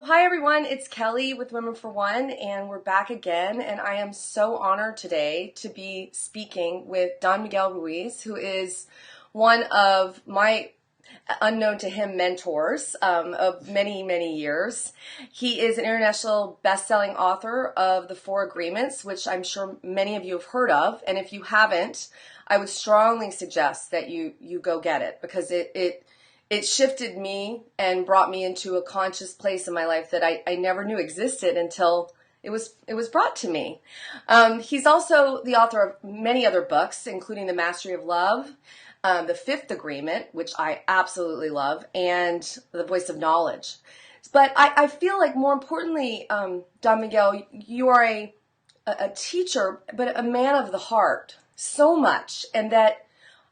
Hi everyone, it's Kelly with Women for One, and we're back again. And I am so honored today to be speaking with Don Miguel Ruiz, who is one of my unknown to him mentors of many, many years. He is an international best-selling author of The Four Agreements, which I'm sure many of you have heard of. And if you haven't, I would strongly suggest that you go get it because it shifted me and brought me into a conscious place in my life that I never knew existed until it was brought to me. He's also the author of many other books, including The Mastery of Love, The Fifth Agreement, which I absolutely love, and The Voice of Knowledge. But I feel like more importantly, Don Miguel, you are a teacher, but a man of the heart so much, and that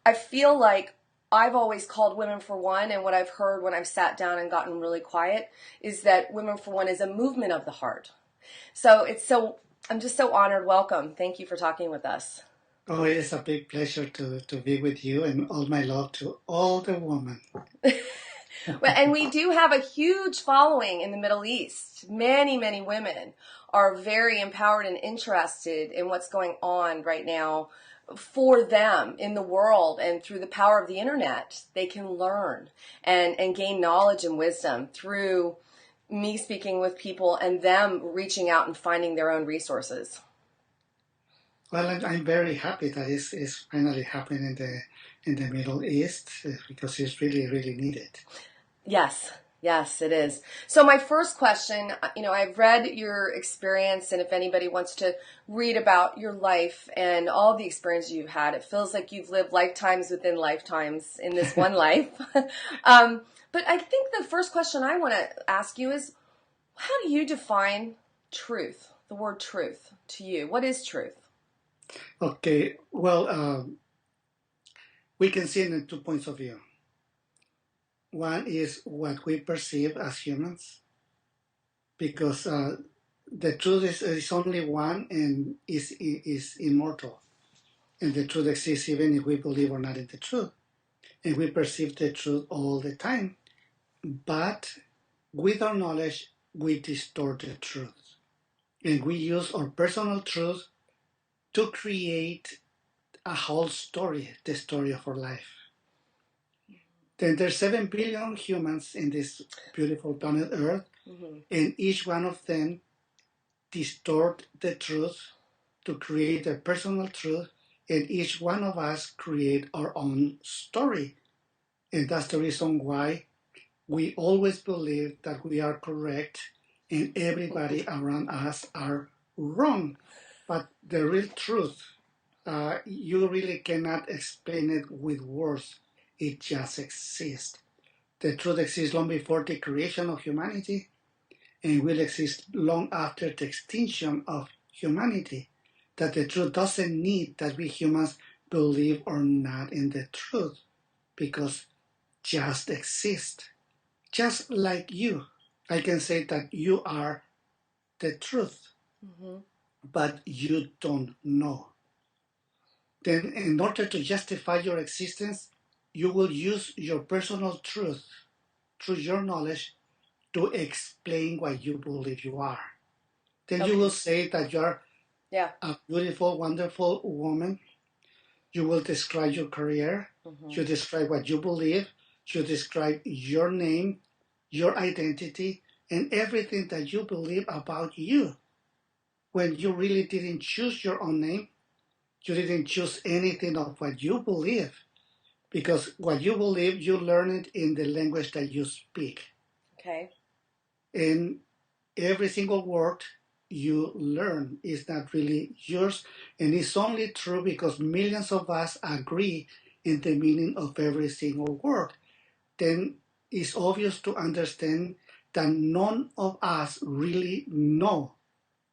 I feel like I've always called Women for One, and what I've heard when I've sat down and gotten really quiet is that Women for One is a movement of the heart. I'm just so honored. Welcome. Thank you for talking with us. Oh, it is a big pleasure to be with you and all my love to all the women. Well, and we do have a huge following in the Middle East. Many, many women are very empowered and interested in what's going on right now for them in the world, and through the power of the internet, they can learn and gain knowledge and wisdom through me speaking with people and them reaching out and finding their own resources. Well, I'm very happy that it's finally happening in the Middle East because it's really, really needed. Yes, yes, it is. So my first question, I've read your experience, and if anybody wants to read about your life and all the experiences you've had, it feels like you've lived lifetimes within lifetimes in this one life. But I think the first question I want to ask you is, how do you define truth, the word truth, to you? What is truth? Okay, well, we can see it in 2 points of view. One is what we perceive as humans, because the truth is only one and is immortal. And the truth exists even if we believe or not in the truth. And we perceive the truth all the time. But with our knowledge, we distort the truth. And we use our personal truth to create a whole story, the story of our life. Then there's 7 billion humans in this beautiful planet Earth, and each one of them distort the truth to create a personal truth, and each one of us create our own story. And that's the reason why we always believe that we are correct and everybody around us are wrong. But the real truth, you really cannot explain it with words. It just exists. The truth exists long before the creation of humanity and will exist long after the extinction of humanity. That the truth doesn't need that we humans believe or not in the truth because just exists. Just like you, I can say that you are the truth, but you don't know. Then, in order to justify your existence, you will use your personal truth through your knowledge to explain what you believe you are. Then you will say that you're a beautiful, wonderful woman. You will describe your career. You describe what you believe. You describe your name, your identity, and everything that you believe about you. When you really didn't choose your own name, you didn't choose anything of what you believe. Because what you believe, you learn it in the language that you speak. Okay. And every single word you learn is not really yours. And it's only true because millions of us agree in the meaning of every single word. Then it's obvious to understand that none of us really know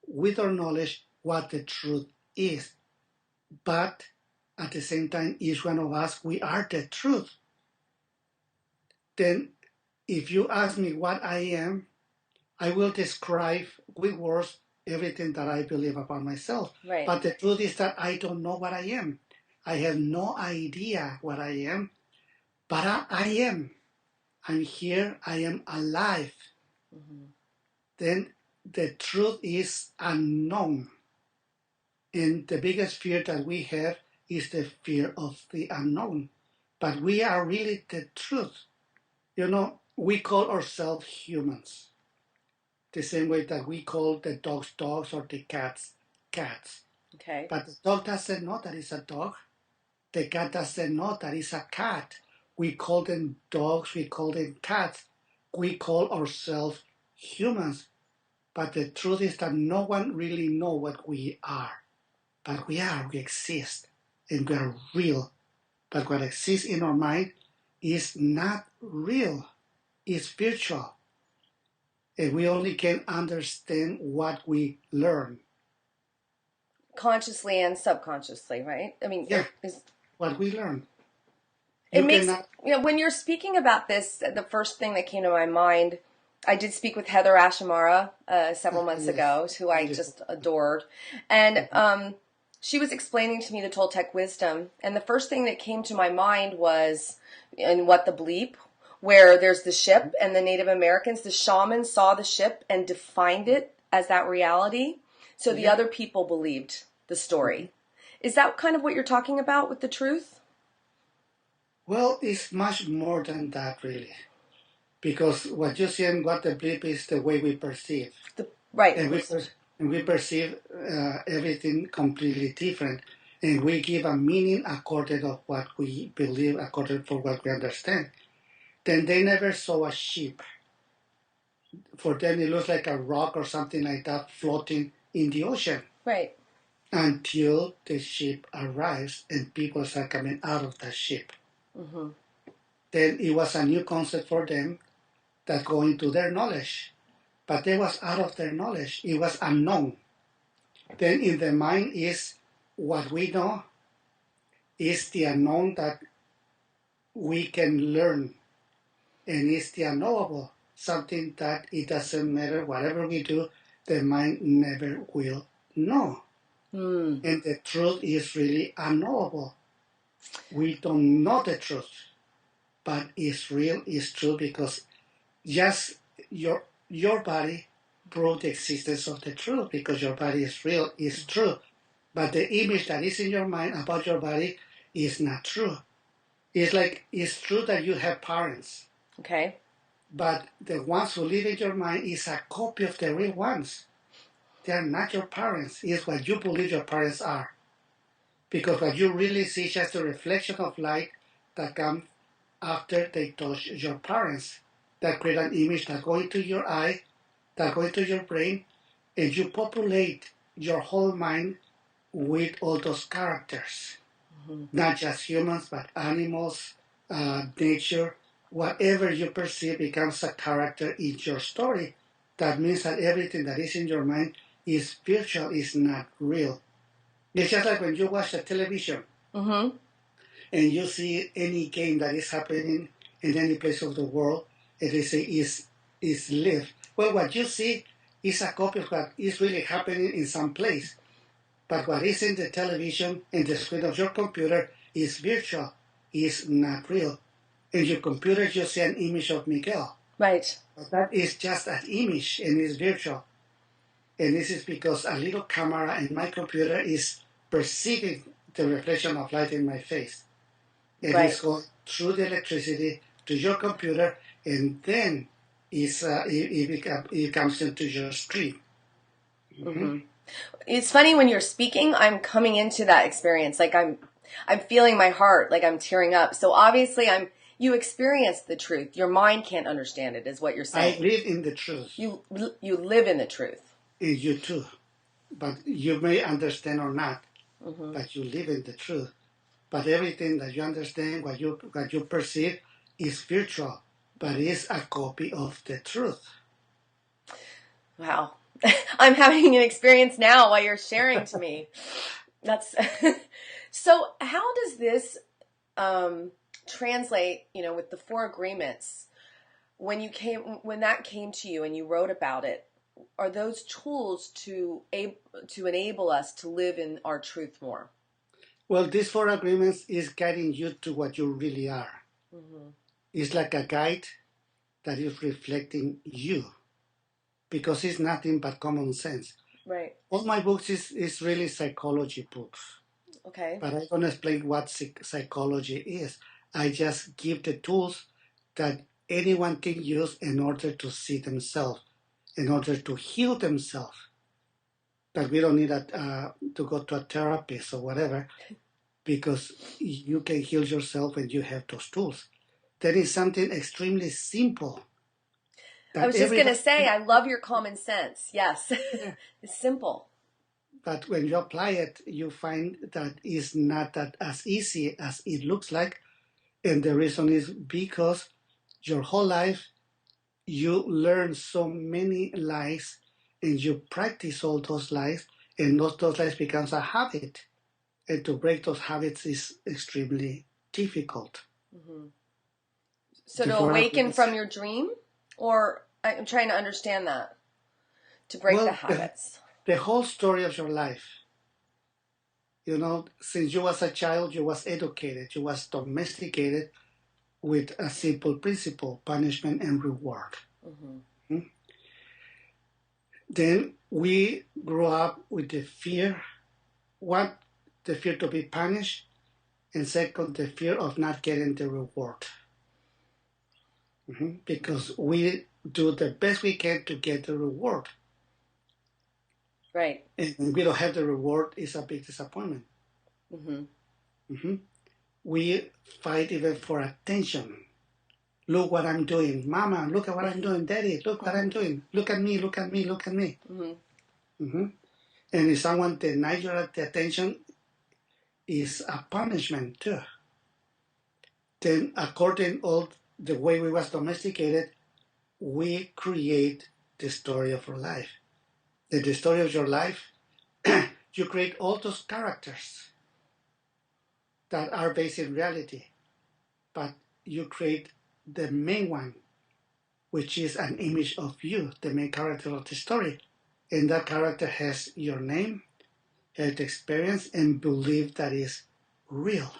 with our knowledge what the truth is. But at the same time, each one of us, we are the truth. Then if you ask me what I am, I will describe with words everything that I believe about myself. Right. But the truth is that I don't know what I am. I have no idea what I am, but I am. I'm here, I am alive. then the truth is unknown. And the biggest fear that we have is the fear of the unknown. But we are really the truth. You know, we call ourselves humans, the same way that we call the dogs dogs or the cats cats. Okay. But the dog doesn't know that it's a dog. The cat doesn't know that it's a cat. We call them dogs, we call them cats. We call ourselves humans. But the truth is that no one really knows what we are. But we are, we exist, and we are real. But what exists in our mind is not real, it's virtual. And we only can understand what we learn. Consciously and subconsciously, right? I mean, Yeah, what we learn. it You makes, cannot. when you're speaking about this, the first thing that came to my mind, I did speak with Heather Ashamara several months Yes, ago, who I beautiful. just adored. And she was explaining to me the Toltec wisdom. And the first thing that came to my mind was, in What the Bleep, where there's the ship and the Native Americans, the shamans saw the ship and defined it as that reality. So the other people believed the story. Is that kind of what you're talking about with the truth? Well, it's much more than that, really. Because what you see and what the blip is the way we perceive. Right. And we perceive everything completely different. And we give a meaning according to what we believe, according to what we understand. Then they never saw a ship. For them, it looks like a rock or something like that floating in the ocean. Right. Until the ship arrives and people start coming out of that ship. Mm-hmm. Then it was a new concept for them that go into their knowledge. But it was out of their knowledge. It was unknown. Then in the mind is what we know is the unknown that we can learn, and it's the unknowable, something that it doesn't matter whatever we do, the mind never will know. And the truth is really unknowable. We don't know the truth, but it's real, it's true, because just your body proves the existence of the truth, because your body is real, is true. But the image that is in your mind about your body is not true. It's like, it's true that you have parents. Okay. But the ones who live in your mind is a copy of the real ones. They are not your parents. It's what you believe your parents are. Because what you really see is just a reflection of light that comes after they touch your parents. That create an image that go into your eye, that go into your brain, and you populate your whole mind with all those characters. Not just humans, but animals, nature, whatever you perceive becomes a character in your story. That means that everything that is in your mind is virtual, is not real. It's just like when you watch the television Mm-hmm. and you see any game that is happening in any place of the world, and they say is live. Well, what you see is a copy of what is really happening in some place. But what is in the television and the screen of your computer is virtual, is not real. In your computer, you see an image of Miguel. Right. But that is just an image and is virtual. And this is because a little camera in my computer is perceiving the reflection of light in my face. And Right. it's going through the electricity to your computer, and then it comes into your screen. Mm-hmm. It's funny when you're speaking, I'm coming into that experience. Like I'm feeling my heart, like I'm tearing up. So obviously you experience the truth. Your mind can't understand it, is what you're I saying. live in the truth. You live in the truth. And you too. But you may understand or not, but you live in the truth. But everything that you understand, what you perceive, is virtual, but is a copy of the truth. Wow. I'm having an experience now while you're sharing to me. That's so. How does this translate? With the four agreements, when that came to you and you wrote about it, are those tools to enable us to live in our truth more? Well, these four agreements is guiding you to what you really are. It's like a guide that is reflecting you. because it's nothing but common sense. Right. All my books is really psychology books, Okay. but I don't explain what psychology is. I just give the tools that anyone can use in order to see themselves, in order to heal themselves. But we don't need to go to a therapist or whatever, because you can heal yourself when you have those tools. That is something extremely simple. I That was just going to everybody, say, I love your common sense. Yes. yeah. It's simple. But when you apply it, you find that it's not that as easy as it looks like. And the reason is because your whole life you learn so many lies and you practice all those lies, and those lies becomes a habit. And to break those habits is extremely difficult. Mm-hmm. So to Before I awaken was, from your dream, or I'm trying to understand that, to break the well, habits. the whole story of your life, since you was a child, you was educated, you was domesticated with a simple principle, punishment and reward. Mm-hmm. Hmm? Then we grow up with the fear, one, the fear to be punished, and second, the fear of not getting the reward. Because we do the best we can to get the reward. Right. And when we don't have the reward, it's a big disappointment. Mm-hmm. Mm-hmm. We fight even for attention. Look what I'm doing. Mama, look at what I'm doing. Daddy, look what I'm doing. Look at me, look at me, look at me. Mm-hmm. Mm-hmm. And if someone denies you the attention, is a punishment too. Then according all the way we was domesticated, we create the story of our life. The story of your life, you create all those characters that are based in reality, but you create the main one, which is an image of you, the main character of the story. And that character has your name, has experience, and belief that is real.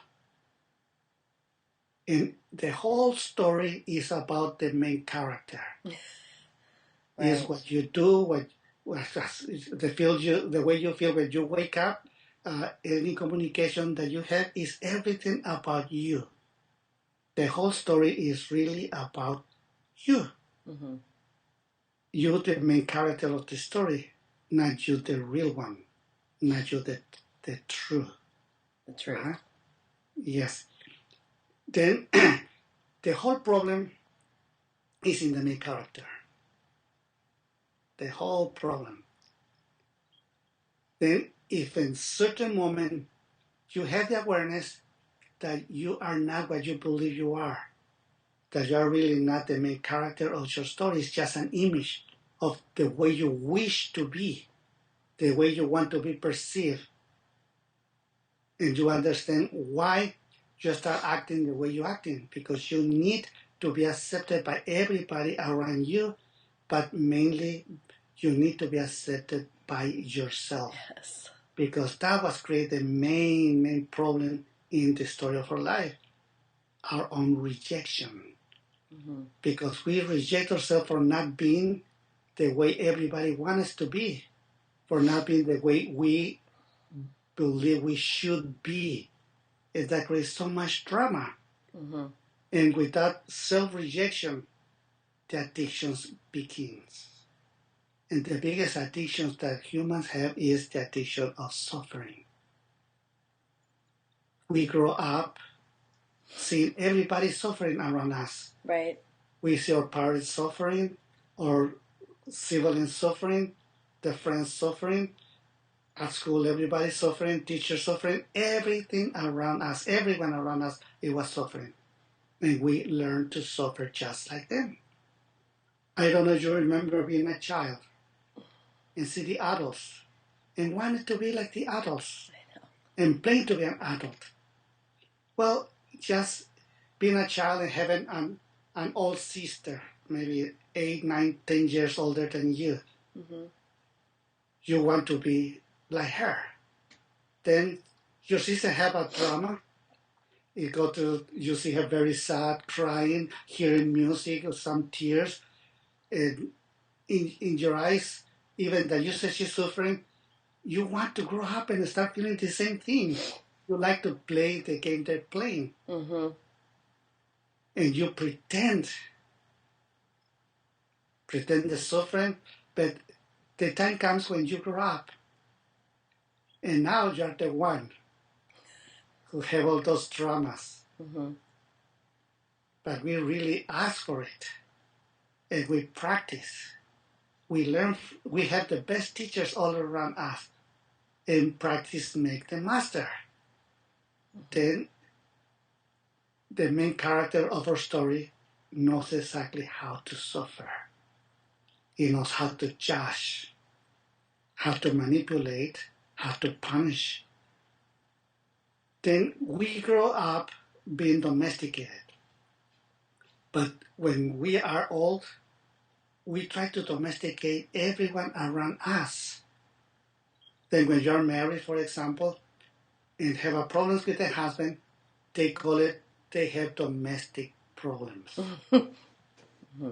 And the whole story is about the main character. Right. Is what you do, the way you feel when you wake up. Any communication that you have is everything about you. The whole story is really about you. Mm-hmm. You, the main character of the story, not you, the real one, not you, the true. The truth. Yes. Then the whole problem is in the main character. The whole problem. Then, if in certain moment you have the awareness that you are not what you believe you are, that you are really not the main character of your story, it's just an image of the way you wish to be, the way you want to be perceived, and you understand why you start acting the way you're acting, because you need to be accepted by everybody around you, but mainly you need to be accepted by yourself. Yes. Because that was created the main problem in the story of our life, our own rejection. Mm-hmm. Because we reject ourselves for not being the way everybody wants us to be, for not being the way we believe we should be. And that creates so much drama. Mm-hmm. And with that self-rejection, the addictions begins. And the biggest addictions that humans have is the addiction of suffering. We grow up seeing everybody suffering around us. Right. We see our parents suffering, our siblings suffering, the friends suffering, at school everybody suffering, teachers suffering, everything around us, everyone around us, it was suffering. And we learned to suffer just like them. I don't know if you remember being a child and see the adults and wanted to be like the adults and playing to be an adult. Well, just being a child and having an old sister, maybe 8, 9, 10 years older than you. Mm-hmm. You want to be like her. Then your sister have a drama. You see her very sad, crying, hearing music or some tears, and in your eyes, even that you say she's suffering, you want to grow up and start feeling the same thing. You like to play the game they're playing. Mm-hmm. And you pretend the suffering, but the time comes when you grow up. And now you're the one who have all those traumas. Mm-hmm. But we really ask for it. And we practice. We learn, we have the best teachers all around us. And practice make the master. Then the main character of our story knows exactly how to suffer. He knows how to judge, how to manipulate, how to punish. Then we grow up being domesticated. But when we are old, we try to domesticate everyone around us. Then when you're married, for example, and have a problems with the husband, they call it, they have domestic problems.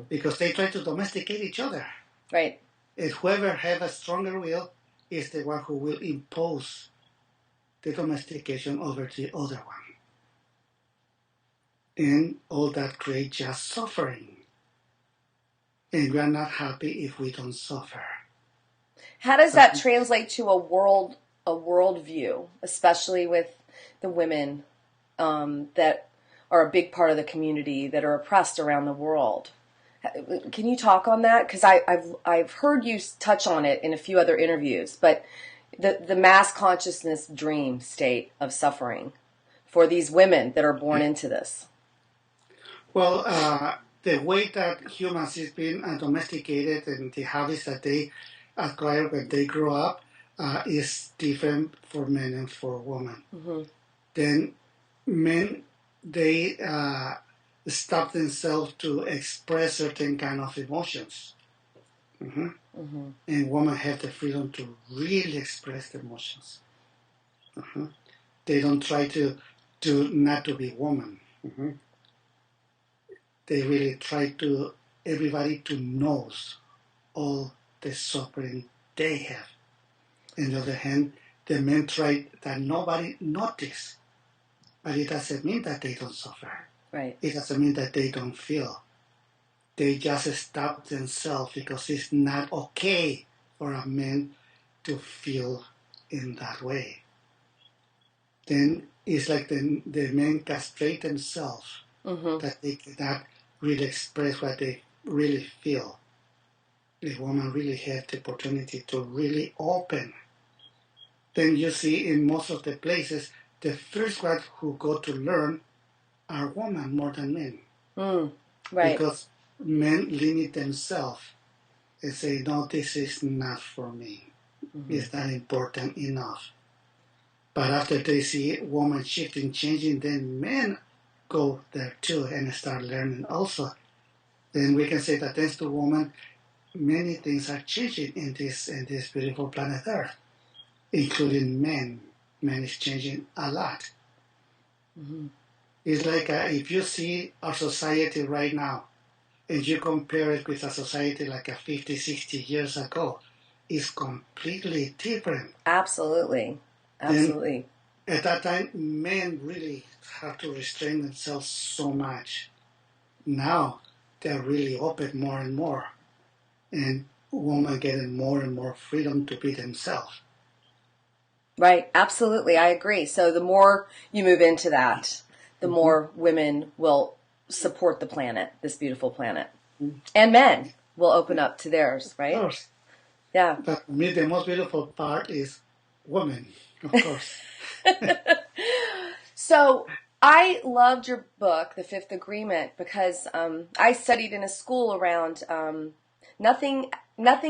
Because they try to domesticate each other. Right. And whoever have a stronger will is the one who will impose the domestication over the other one. And all that creates just suffering. And we are not happy if we don't suffer. How does that translate to a worldview, especially with the women that are a big part of the community that are oppressed around the world? Can you talk on that? Because I've heard you touch on it in a few other interviews, but the mass consciousness dream state of suffering for these women that are born into this. Well, the way that humans is being domesticated and the habits that they acquire when they grow up is different for men and for women. Mm-hmm. Then men, they stop themselves to express certain kind of emotions. Mm-hmm. Mm-hmm. And women have the freedom to really express the emotions. Mm-hmm. They don't try to not to be woman. Mm-hmm. They really try to everybody to knows all the suffering they have. On the other hand, the men try that nobody notice, but it doesn't mean that they don't suffer. Right. It doesn't mean that they don't feel. They just stop themselves because it's not okay for a man to feel in that way. Then it's like the men castrate themselves, that they cannot really express what they really feel. The woman really has the opportunity to really open. Then you see in most of the places, the first ones who go to learn are women more than men. Right. Because men limit themselves and say, no, this is not for me. It's not important enough. But after they see women shifting, changing, then men go there too and start learning also. Then we can say that thanks to women, many things are changing in this beautiful planet Earth, including men. Men is changing a lot. Mm-hmm. It's like if you see our society right now, and you compare it with a society like a 50, 60 years ago, it's completely different. Absolutely. Absolutely. Then, at that time, men really had to restrain themselves so much. Now, they're really open more and more. And women getting more and more freedom to be themselves. Right. Absolutely. I agree. So the more you move into that, the more women will support the planet, this beautiful planet. And men will open up to theirs, right? Of course. Yeah. But for me, the most beautiful part is women, of course. So I loved your book, The Fifth Agreement, because I studied in a school around nothing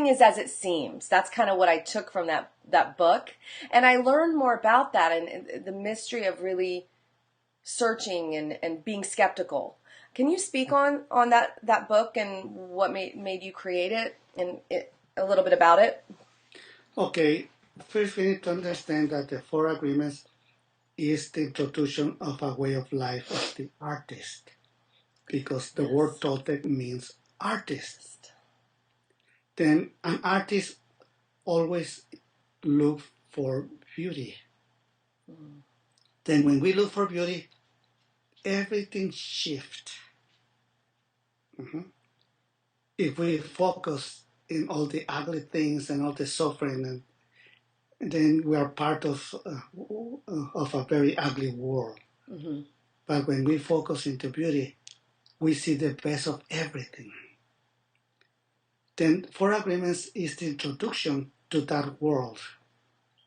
is as it seems. That's kind of what I took from that book. And I learned more about that and the mystery of really searching and being skeptical. Can you speak on that book and what made you create it and a little bit about it? Okay, first we need to understand that the Four Agreements is the introduction of a way of life of the artist, because the word Toltec means artist. Then an artist always look for beauty. Then when we look for beauty, everything shifts. Mhm. If we focus in all the ugly things and all the suffering, and then we are part of a very ugly world. Mm-hmm. But when we focus into beauty, we see the best of everything. Then Four Agreements is the introduction to that world,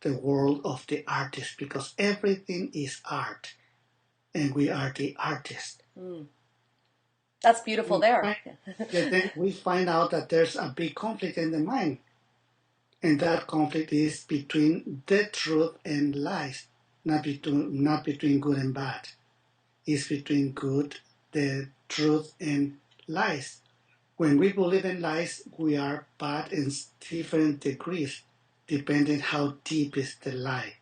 the world of the artist, because everything is art, and we are the artist. Mm. That's beautiful there. Then we find out that there's a big conflict in the mind, and that conflict is between the truth and lies, not between good and bad. It's between good, the truth, and lies. When we believe in lies, we are bad in different degrees, depending how deep is the lie.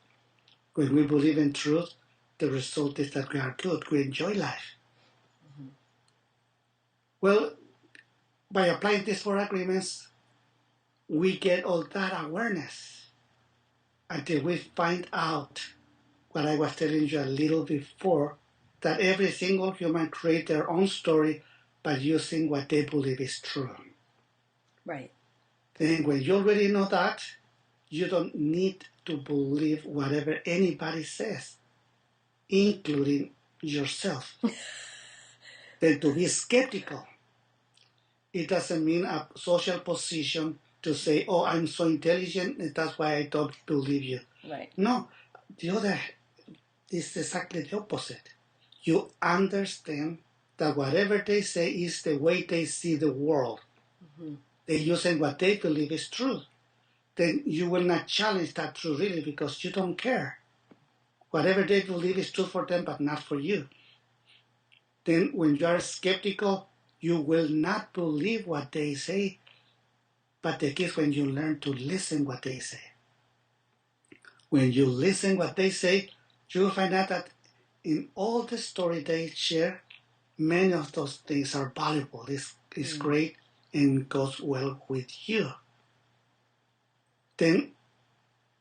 When we believe in truth, the result is that we are good, we enjoy life. Mm-hmm. Well, by applying these four agreements, we get all that awareness until we find out what I was telling you a little before, that every single human creates their own story by using what they believe is true. Right. Then when you already know that, you don't need to believe whatever anybody says, including yourself. Then to be skeptical, it doesn't mean a social position to say, oh, I'm so intelligent and that's why I don't believe you. Right. No, the other is exactly the opposite. You understand that whatever they say is the way they see the world. Mm-hmm. They're using what they believe is true. Then you will not challenge that truth really because you don't care. Whatever they believe is true for them, but not for you. Then when you are skeptical, you will not believe what they say, but the key is when you learn to listen what they say. When you listen what they say, you will find out that in all the story they share, many of those things are valuable. It's great and goes well with you. Then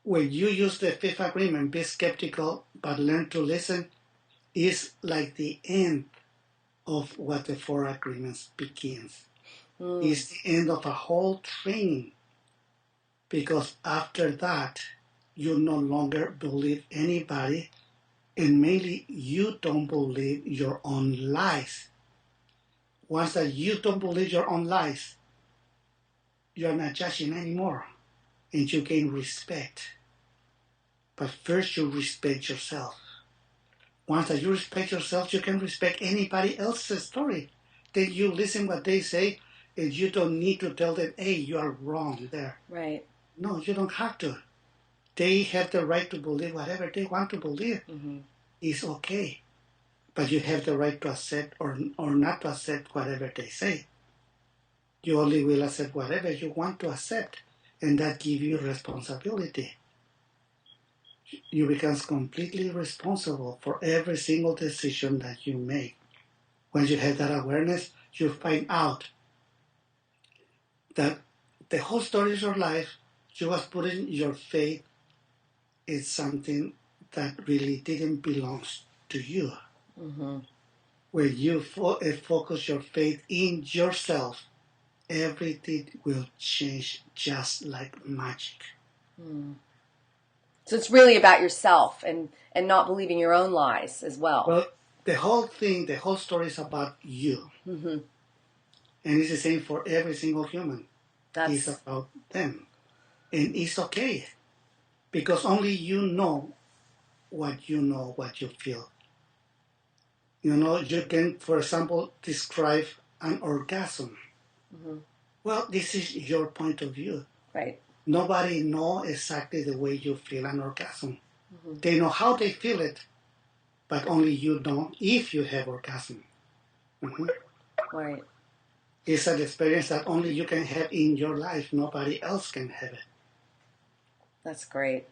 when you use the fifth agreement, be skeptical but learn to listen, is like the end of what the four agreements begins. It's the end of a whole training, because after that you no longer believe anybody, and mainly you don't believe your own lies. Once that you don't believe your own lies, you're not judging anymore, and you gain respect. But first you respect yourself. Once that you respect yourself, you can respect anybody else's story. Then you listen what they say, and you don't need to tell them, hey, you are wrong there. Right. No, you don't have to. They have the right to believe whatever they want to believe. Mm-hmm. It's okay. But you have the right to accept or not to accept whatever they say. You only will accept whatever you want to accept, and that gives you responsibility. You become completely responsible for every single decision that you make. Once you have that awareness, you find out that the whole story of your life, you was putting your faith in something that really didn't belong to you. Mm-hmm. Where you focus your faith in yourself, everything will change just like magic. Mm. So it's really about yourself and not believing your own lies as well. Well, the whole thing, the whole story is about you. Mm-hmm. And it's the same for every single human. It's That's about them. And it's okay, because only you know, what you feel. You can, for example, describe an orgasm. mm-hmm. Well, this is your point of view. Right. Nobody knows exactly the way you feel an orgasm. Mm-hmm. They know how they feel it, but only you know if you have orgasm. Mm-hmm. Right. It's an experience that only you can have in your life. Nobody else can have it. That's great.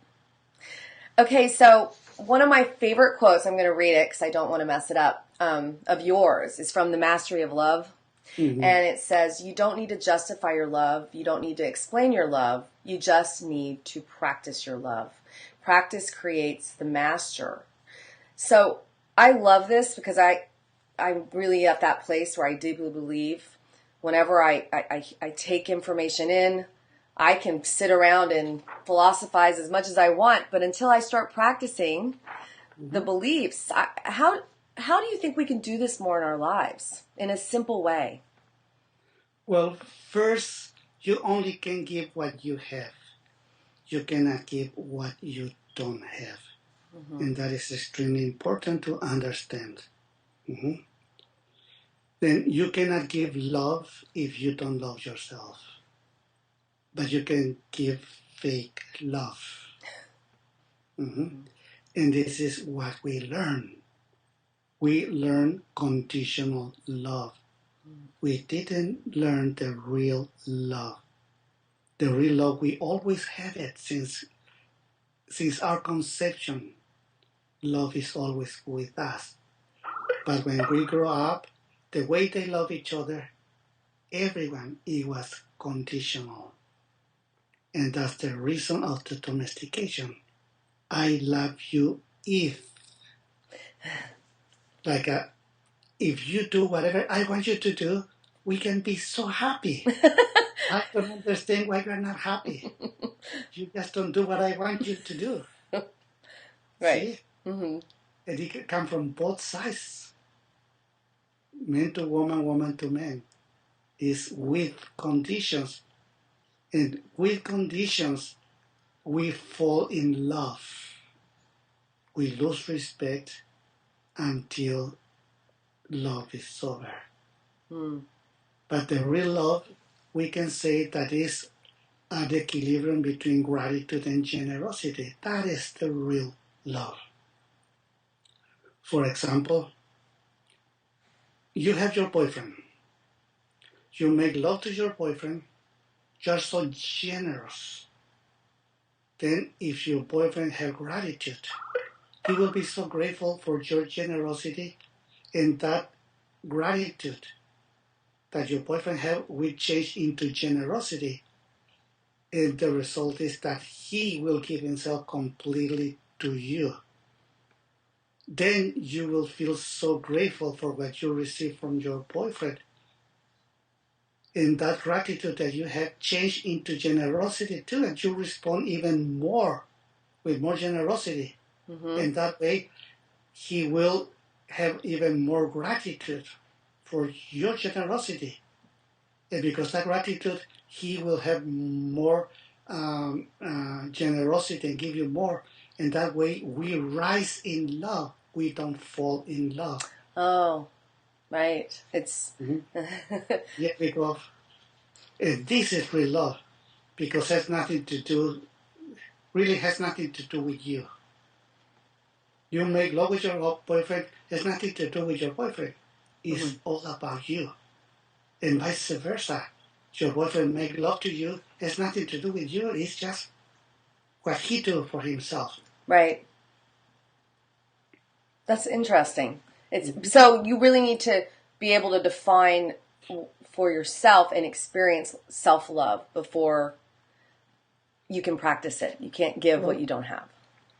Okay, so one of my favorite quotes, I'm going to read it because I don't want to mess it up, of yours is from The Mastery of Love. Mm-hmm. And it says, you don't need to justify your love. You don't need to explain your love. You just need to practice your love. Practice creates the master. So I love this because I'm really at that place where I deeply believe whenever I take information in, I can sit around and philosophize as much as I want, but until I start practicing the beliefs, how do you think we can do this more in our lives in a simple way? Well, first, you only can give what you have. You cannot give what you don't have. And that is extremely important to understand. Mm-hmm. Then you cannot give love if you don't love yourself. But you can give fake love. Mm-hmm. And this is what we learn. We learn conditional love. We didn't learn the real love. The real love, we always had it since our conception. Love is always with us. But when we grow up, the way they love each other, everyone, it was conditional. And that's the reason of the domestication. I love you if. Like, if you do whatever I want you to do, we can be so happy. I don't understand why you're not happy. You just don't do what I want you to do. Right. See? Mm-hmm. And it can come from both sides. Men to woman, woman to man. Is with conditions. And with conditions, we fall in love. We lose respect until love is over. But the real love, we can say that is at the equilibrium between gratitude and generosity. That is the real love. For example, you have your boyfriend. You make love to your boyfriend. You're so generous. Then if your boyfriend has gratitude, he will be so grateful for your generosity, and that gratitude that your boyfriend have will change into generosity. And the result is that he will give himself completely to you. Then you will feel so grateful for what you receive from your boyfriend. And that gratitude that you have changed into generosity too, and you respond even more with more generosity. And that way, he will have even more gratitude for your generosity. And because that gratitude, he will have more generosity and give you more. And that way, we rise in love. We don't fall in love. Oh, right. It's Yeah, because this is real love, because it has nothing to do, really has nothing to do with you. You make love with your boyfriend, it has nothing to do with your boyfriend. It's all about you. And vice versa. Your boyfriend make love to you, it has nothing to do with you, it's just what he do for himself. right. That's interesting. It's so you really need to be able to define for yourself and experience self-love before you can practice it. You can't give what you don't have.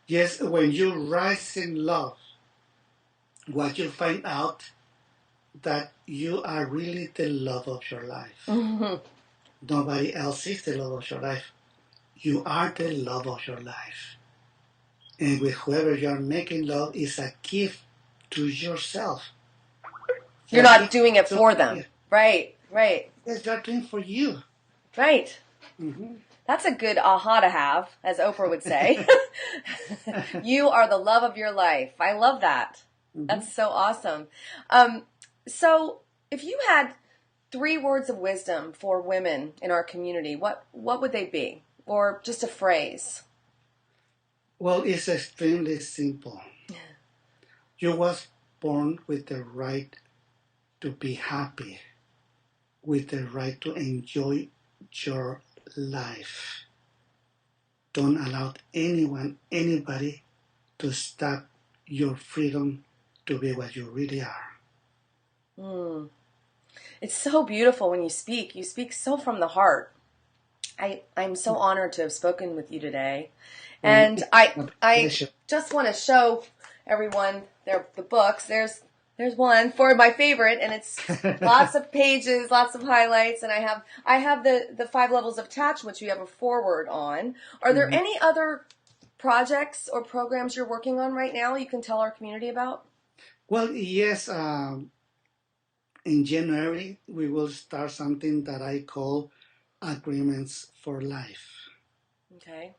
Yes, when you rise in love, what you find out that you are really the love of your life. Nobody else is the love of your life. You are the love of your life. And with whoever you are making love is a gift to yourself. You're not doing it for them. Right, right. Yes, you're doing for you. Right. That's a good aha to have, as Oprah would say. You are the love of your life. I love that. That's so awesome. So if you had 3 words of wisdom for women in our community, what would they be? Or just a phrase? Well, it's extremely simple. You was born with the right to be happy, with the right to enjoy your life. Don't allow anyone, anybody to stop your freedom to be what you really are. It's so beautiful when you speak. You speak so from the heart. I'm so honored to have spoken with you today. And And it's a I pleasure. just want to show everyone the books. There's one for my favorite, and it's lots of pages, lots of highlights, and I have the 5 levels of attachment, which you have a foreword on. Are there Mhm. any other projects or programs you're working on right now you can tell our community about? Well, yes, in January, we will start something that I call Agreements for Life. Okay.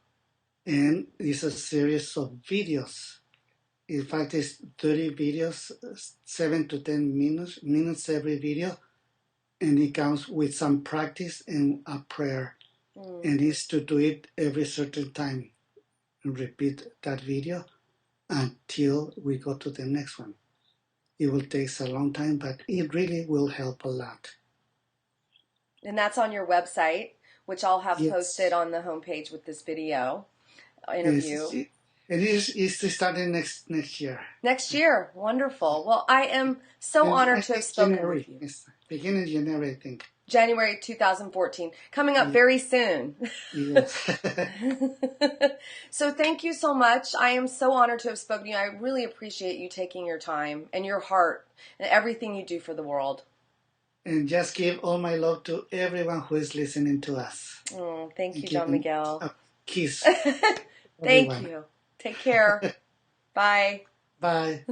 And it's a series of videos. In fact, it's 30 videos, 7 to 10 minutes every video, and it comes with some practice and a prayer. Mm. And it's to do it every certain time and repeat that video until we go to the next one. It will take a long time, but it really will help a lot. And that's on your website, which I'll have posted Yes, on the homepage with this video yes, interview. it is. It's starting next year. Next year. Wonderful. Well, I am so And I honored to have think spoken with January. you. Yes, beginning January, I think. January 2014, coming up Yeah, very soon. yes. So thank you so much. I am so honored to have spoken to you. I really appreciate you taking your time and your heart and everything you do for the world. And just give all my love to everyone who is listening to us. Oh, thank And you, give John them Miguel. a kiss, Thank everyone. you. Take care. Bye. Bye.